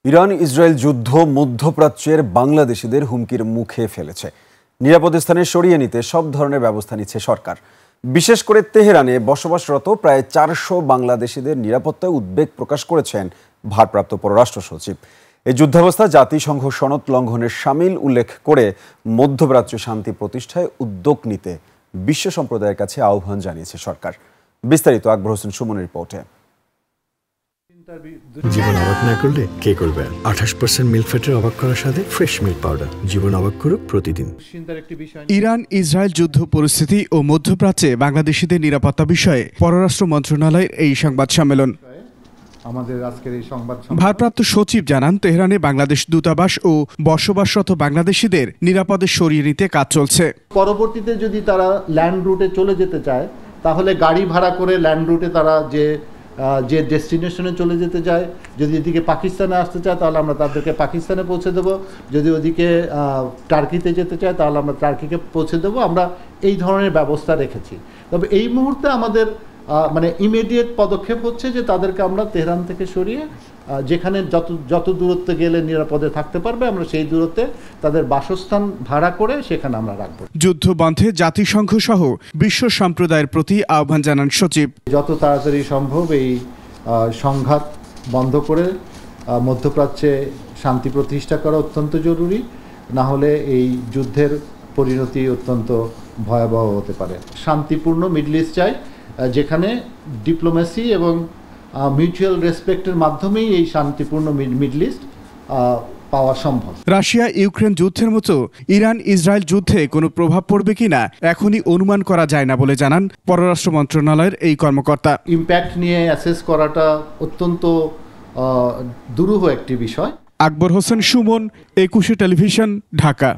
Iran Israel যুদ্ধ মধ্যপ্রাচ্যের বাংলাদেশিদের হুমকির মুখে ফেলেছে। নিরাপদ স্থানে সরিয়ে নিতে সব ধরনের ব্যবস্থা নিচ্ছে সরকার। বিশেষ করে তেহরানে বসবাসরত প্রায় 400 বাংলাদেশিদের নিরাপত্তায় উদ্বেগ প্রকাশ করেছেন ভারপ্রাপ্ত পররাষ্ট্র সচিব। এই যুদ্ধাবস্থা জাতিসংঘ সনদ লঙ্ঘনের শামিল উল্লেখ করে মধ্যপ্রাচ্য শান্তি প্রতিষ্ঠায় উদ্যোগ নিতে বিশ্ব সম্প্রদায়ের কাছে আহ্বান জানিয়েছে সরকার। বিস্তারিত আকবর হোসেন সুমনের রিপোর্টে। জীবন অবাক না করলে কে করবে? 28% মিল্ক ফ্যাটের অবাক করার সাথে ফ্রেশ মিল্ক পাউডার। জীবন অবাক করুক প্রতিদিন। ইরান ইসরায়েল যুদ্ধ পরিস্থিতি ও মধ্যপ্রাচ্যে বাংলাদেশিদের নিরাপত্তা বিষয়ে পররাষ্ট্র মন্ত্রণালয়ের এই সংবাদ সম্মেলন। ভারপ্রাপ্ত সচিব জানান, তেহরানে বাংলাদেশ দূতাবাস ও বসবাসরত বাংলাদেশিদের নিরাপদে সরিয়ে নিতে কাজ চলছে। পরবর্তীতে যদি তারা ল্যান্ড রুটে চলে যেতে চায়, তাহলে গাড়ি ভাড়া করে ল্যান্ড রুটে তারা যে ডেস্টিনেশনে চলে যেতে চায়, যদি এদিকে পাকিস্তানে আসতে চায় তাহলে আমরা তাদেরকে পাকিস্তানে পৌঁছে দেবো, যদি ওদিকে টার্কিতে যেতে চায় তাহলে আমরা টার্কিকে পৌঁছে দেবো। আমরা এই ধরনের ব্যবস্থা রেখেছি। তবে এই মুহূর্তে আমাদের ইমিডিয়েট পদক্ষেপ হচ্ছে যে তাদেরকে আমরা তেহরান থেকে সরিয়ে যেখানে যত দূরত্বে গেলে নিরাপদে থাকতে পারবে আমরা সেই দূরত্বে তাদের বাসস্থান ভাড়া করে সেখানে আমরা রাখবো। যুদ্ধ বন্ধে জাতিসংঘ সহ বিশ্ব সম্প্রদায়ের প্রতি আহ্বান জানান সচিব। যত তাড়াতাড়ি সম্ভব এই সংঘাত বন্ধ করে মধ্যপ্রাচ্যে শান্তি প্রতিষ্ঠা করা অত্যন্ত জরুরি, না হলে এই যুদ্ধের পরিণতি অত্যন্ত ভয়াবহ হতে পারে। শান্তিপূর্ণ মিডল ইস্ট চাই, যেখানে ডিপ্লোমেসি এবং মিউচুয়াল রেসপেক্টের মাধ্যমেই এই শান্তিপূর্ণ মিডল ইস্ট পাওয়া সম্ভব। রাশিয়া ইউক্রেন যুদ্ধের মতো ইরান ইসরায়েল যুদ্ধে কোনো প্রভাব পড়বে কিনা এখনই অনুমান করা যায় না বলে জানান পররাষ্ট্র মন্ত্রণালয়ের এই কর্মকর্তা। ইম্প্যাক্ট নিয়ে অ্যাসেস করাটা অত্যন্ত দুরূহ একটি বিষয়। আকবর হোসেন সুমন, 21 টেলিভিশন, ঢাকা।